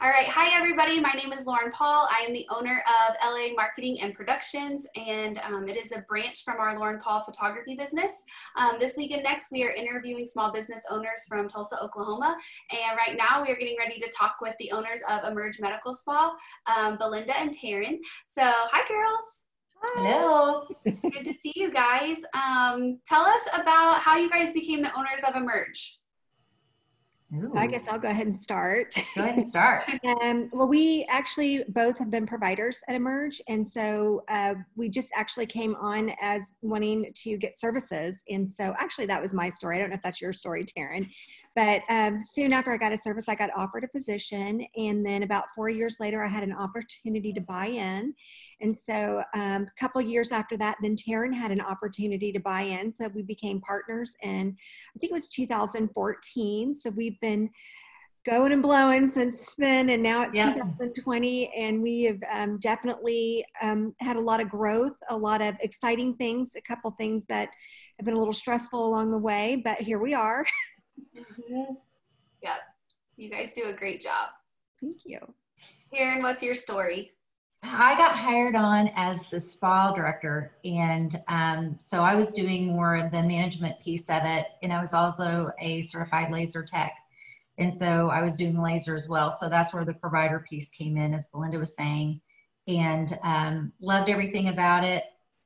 All right. Hi, everybody. My name is Lauren Paul. I am the owner of LA Marketing and Productions, and it is a branch from our Lauren Paul photography business. This week and next, we are interviewing small business owners from Tulsa, Oklahoma. And right now, we are getting ready to talk with the owners of Emerge Medical Spa, Belinda and Taryn. So, hi, girls. Hello. Good to see you guys. Tell us about how you guys became the owners of Emerge. So I guess I'll go ahead and start. Go ahead and start. Well, we actually both have been providers at Emerge. And so we just actually came on as wanting to get services. And so actually that was my story. I don't know if that's your story, Taryn. But soon after I got a service, I got offered a position. And then about 4 years later, I had an opportunity to buy in. And so a couple of years after that, then Taryn had an opportunity to buy in. So we became partners in, I think it was 2014. So we've been going and blowing since then. And now it's 2020. And we have definitely had a lot of growth, a lot of exciting things, a couple things that have been a little stressful along the way. But here we are. Mm-hmm. Yep. You guys do a great job. Thank you. Taryn, what's your story? I got hired on as the spa director, and so I was doing more of the management piece of it, and I was also a certified laser tech, and so I was doing laser as well. So that's where the provider piece came in, as Belinda was saying, and loved everything about it.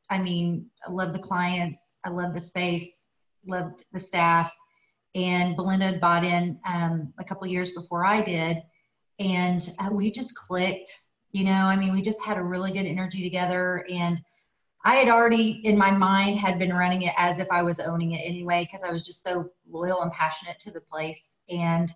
I mean, I love the clients, I love the space, loved the staff, and Belinda had bought in a couple of years before I did, and we just clicked. You know, I mean, we just had a really good energy together, and I had already in my mind had been running it as if I was owning it anyway, because I was just so loyal and passionate to the place. And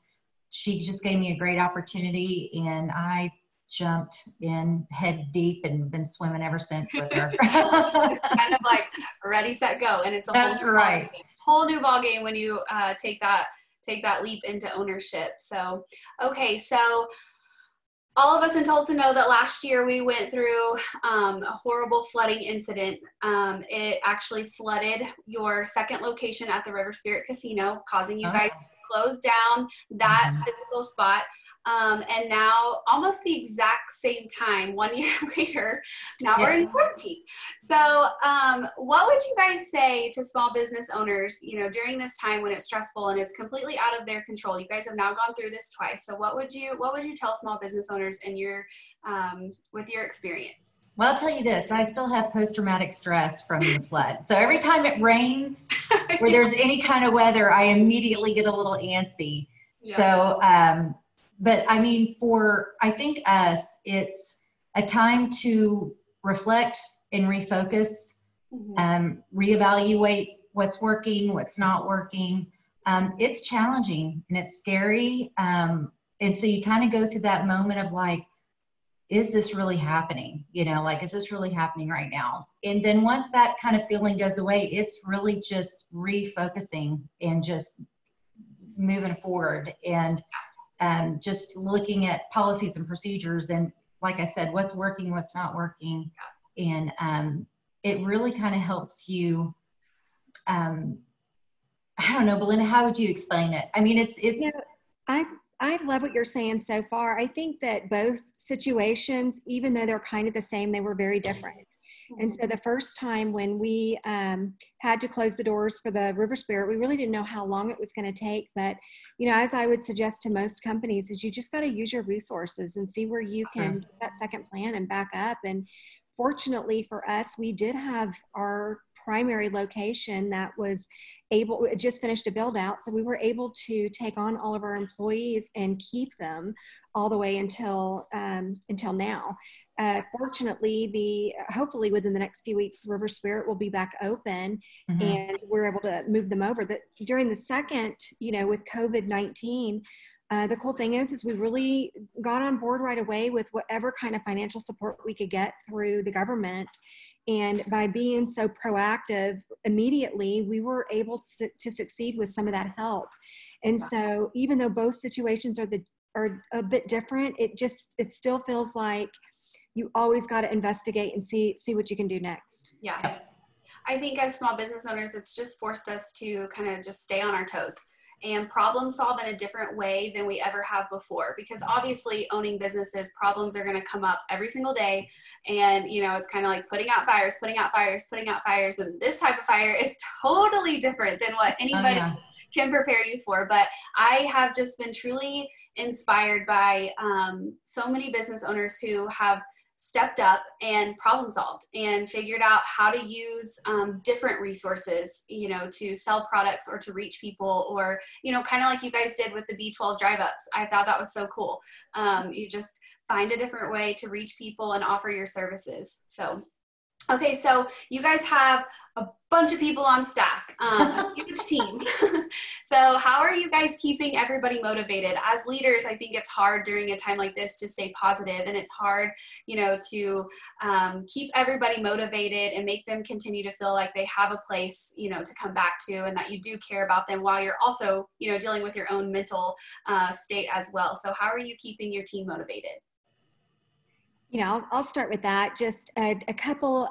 she just gave me a great opportunity, and I jumped in head deep and been swimming ever since with her. Kind of like ready, set, go. And it's a whole new ball game when you take that leap into ownership. So, okay. So all of us in Tulsa know that last year we went through a horrible flooding incident. It actually flooded your second location at the River Spirit Casino, causing you guys to close down that physical spot. And now, almost the exact same time, 1 year later, now we're in quarantine. So what would you guys say to small business owners, you know, during this time when it's stressful and it's completely out of their control? You guys have now gone through this twice. So what would you tell small business owners in your with your experience? Well, I'll tell you this, I still have post-traumatic stress from the flood. So every time it rains or there's any kind of weather, I immediately get a little antsy. Yeah. So, but I mean, I think us, it's a time to reflect and refocus, reevaluate what's working, what's not working. It's challenging and it's scary. And so you kind of go through that moment of like, is this really happening? You know, like, is this really happening right now? And then once that kind of feeling goes away, it's really just refocusing and just moving forward and just looking at policies and procedures. And like I said, what's working, what's not working. And it really kind of helps you. I don't know, Belinda, how would you explain it? I mean, it's. Yeah, I love what you're saying so far. I think that both situations, even though they're kind of the same, they were very different. And so the first time when we had to close the doors for the River Spirit, we really didn't know how long it was going to take. But, you know, as I would suggest to most companies, is you just got to use your resources and see where you can get that second plan and back up. And fortunately for us, we did have our primary location that was able, it just finished a build out. So we were able to take on all of our employees and keep them all the way until now. Fortunately, hopefully within the next few weeks, River Spirit will be back open and we're able to move them over. But during the second, you know, with COVID-19, the cool thing is we really got on board right away with whatever kind of financial support we could get through the government. And by being so proactive immediately, we were able to succeed with some of that help. And so even though both situations are a bit different, it still feels like you always got to investigate and see what you can do next. Yeah. I think as small business owners, it's just forced us to kind of just stay on our toes and problem solve in a different way than we ever have before. Because obviously owning businesses, problems are going to come up every single day. And, you know, it's kind of like putting out fires. And this type of fire is totally different than what anybody can prepare you for. But I have just been truly inspired by so many business owners who have stepped up and problem solved and figured out how to use different resources, you know, to sell products or to reach people, or, you know, kind of like you guys did with the B12 drive ups. I thought that was so cool. You just find a different way to reach people and offer your services. So okay, so you guys have a bunch of people on staff, a huge team. So how are you guys keeping everybody motivated? As leaders, I think it's hard during a time like this to stay positive, and it's hard, you know, to keep everybody motivated and make them continue to feel like they have a place, you know, to come back to, and that you do care about them while you're also, you know, dealing with your own mental state as well. So how are you keeping your team motivated? You know, I'll start with that. Just a couple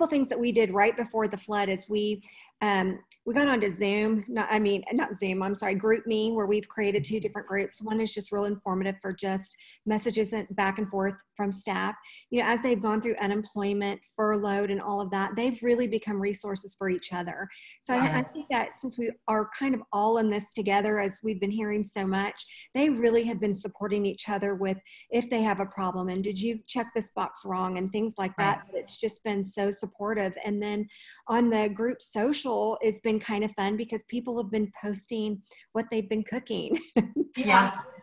things that we did right before the flood is we got onto Zoom. GroupMe, where we've created 2 different groups. One is just real informative for just messages back and forth from staff. You know, as they've gone through unemployment, furloughed, and all of that, they've really become resources for each other. So I think that since we are kind of all in this together, as we've been hearing so much, they really have been supporting each other with if they have a problem and did you check this box wrong and things like that. It's just been so supportive. And then on the group social, it's been kind of fun because people have been posting what they've been cooking.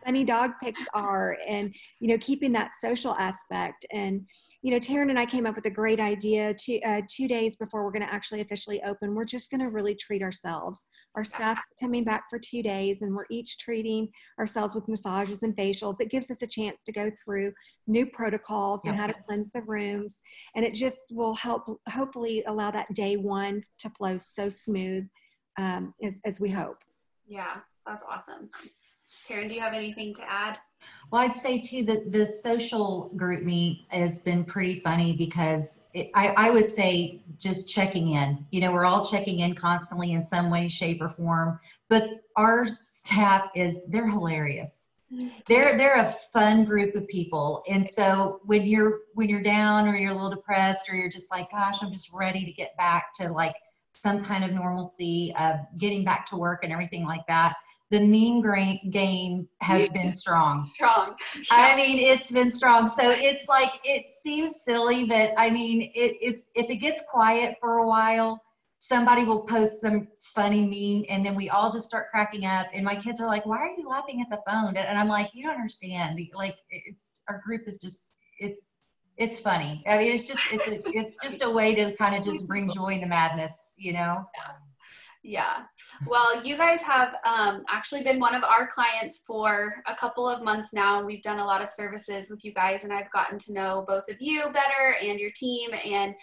Funny dog pics are, and, you know, keeping that social aspect. And, you know, Taryn and I came up with a great idea 2 days before we're going to actually officially open. We're just going to really treat ourselves. Our staff's coming back for 2 days, and we're each treating ourselves with massages and facials. It gives us a chance to go through new protocols and how to cleanse the rooms. And it just will hopefully allow that day one to flow so smooth as we hope. Yeah, that's awesome. Taryn, do you have anything to add? Well, I'd say too that the social group meet has been pretty funny because I would say just checking in. You know, we're all checking in constantly in some way, shape, or form. But our staff they're hilarious. They're a fun group of people. And so when you're down or you're a little depressed or you're just like, gosh, I'm just ready to get back to like some kind of normalcy of getting back to work and everything like that, the mean game has been strong. I mean, it's been strong. So it's like, it seems silly, but I mean, it's if it gets quiet for a while, somebody will post some funny meme and then we all just start cracking up. And my kids are like, why are you laughing at the phone? And I'm like, you don't understand. Like, our group is just, it's funny. I mean, it's just a way to kind of just bring joy in the madness, you know? Yeah. Well, you guys have actually been one of our clients for a couple of months now. We've done a lot of services with you guys, and I've gotten to know both of you better and your team. And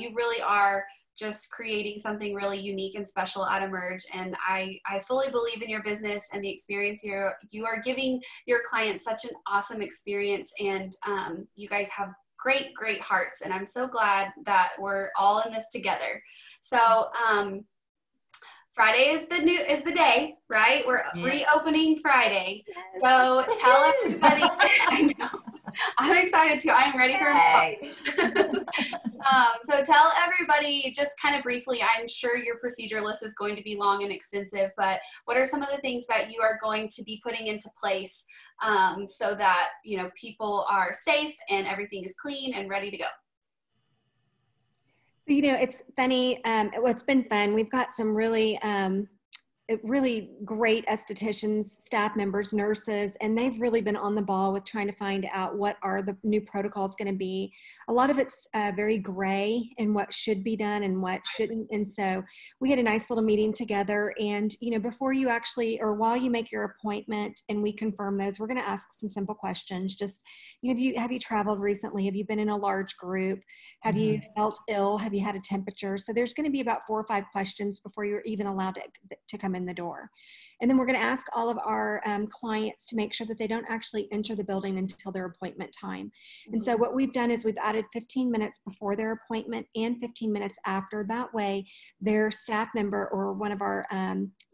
you really are just creating something really unique and special at Emerge. And I fully believe in your business and the experience here. You are giving your clients such an awesome experience, and you guys have great hearts. And I'm so glad that we're all in this together. So, Friday is the day, right? We're reopening Friday. So tell everybody. I know. I'm excited too. I am ready for it. So tell everybody just kind of briefly, I'm sure your procedure list is going to be long and extensive, but what are some of the things that you are going to be putting into place so that, you know, people are safe and everything is clean and ready to go? So, you know, it's funny. It's been fun. We've got some really great estheticians, staff members, nurses, and they've really been on the ball with trying to find out what are the new protocols going to be. A lot of it's very gray in what should be done and what shouldn't. And so we had a nice little meeting together, and, you know, before you actually, or while you make your appointment and we confirm those, we're going to ask some simple questions. Just, you know, have you traveled recently? Have you been in a large group? Have you felt ill? Have you had a temperature? So there's going to be about 4 or 5 questions before you're even allowed to come come in the door. And then we're going to ask all of our clients to make sure that they don't actually enter the building until their appointment time. And so what we've done is we've added 15 minutes before their appointment and 15 minutes after. That way, their staff member or one of our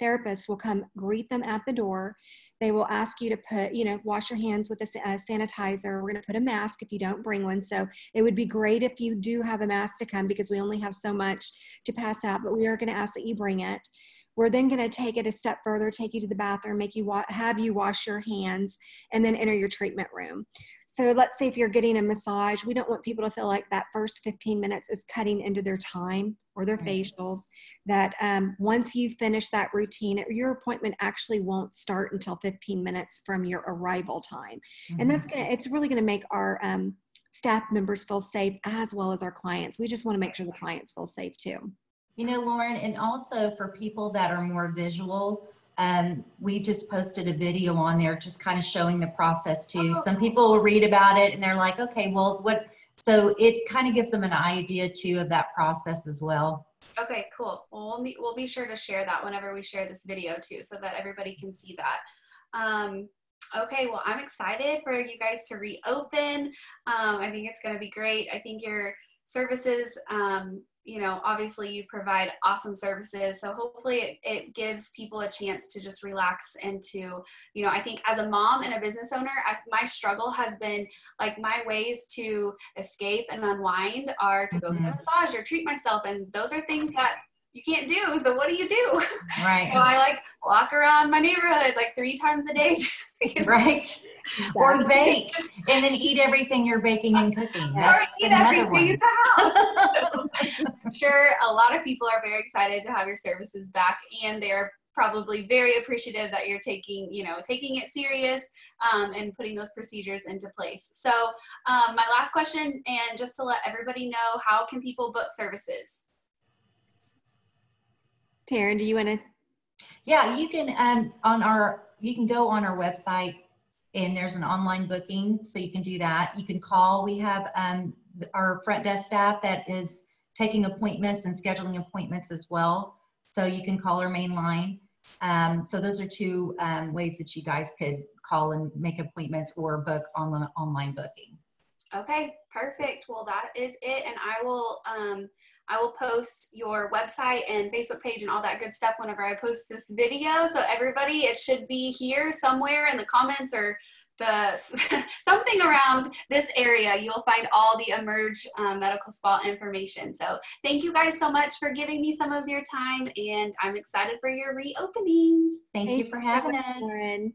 therapists will come greet them at the door. They will ask you to put, wash your hands with a sanitizer. We're going to put a mask if you don't bring one. So it would be great if you do have a mask to come, because we only have so much to pass out, but we are going to ask that you bring it. We're then going to take it a step further, take you to the bathroom, have you wash your hands, and then enter your treatment room. So let's say if you're getting a massage, we don't want people to feel like that first 15 minutes is cutting into their time or their facials, that once you finish that routine, your appointment actually won't start until 15 minutes from your arrival time. And it's really going to make our staff members feel safe as well as our clients. We just want to make sure the clients feel safe too. Lauren, and also for people that are more visual, we just posted a video on there just kind of showing the process too. Some people will read about it and they're like, okay, well, so it kind of gives them an idea too of that process as well. Okay, cool. Well, we'll be sure to share that whenever we share this video too, so that everybody can see that. Okay, well, I'm excited for you guys to reopen. I think it's going to be great. I think your services, obviously you provide awesome services. So hopefully it gives people a chance to just relax into, I think as a mom and a business owner, my struggle has been like, my ways to escape and unwind are to go get a massage or treat myself. And those are things that you can't do. So what do you do? Right. So I walk around my neighborhood 3 times a day. Right. Or bake and then eat everything you're baking and cooking. That's another one. In the house. I'm sure a lot of people are very excited to have your services back, and they're probably very appreciative that you're taking it serious and putting those procedures into place. So my last question, and just to let everybody know, how can people book services? Taryn, do you want to? Yeah, you can you can go on our website and there's an online booking, so you can do that. You can call. We have our front desk staff that is taking appointments and scheduling appointments as well. So you can call our main line. So those are 2 ways that you guys could call and make appointments or book online booking. Okay, perfect. Well, that is it. And I will post your website and Facebook page and all that good stuff whenever I post this video. So everybody, it should be here somewhere in the comments or something around this area. You'll find all the Emerge Medical Spa information. So thank you guys so much for giving me some of your time, and I'm excited for your reopening. Thank you for having us. Lauren.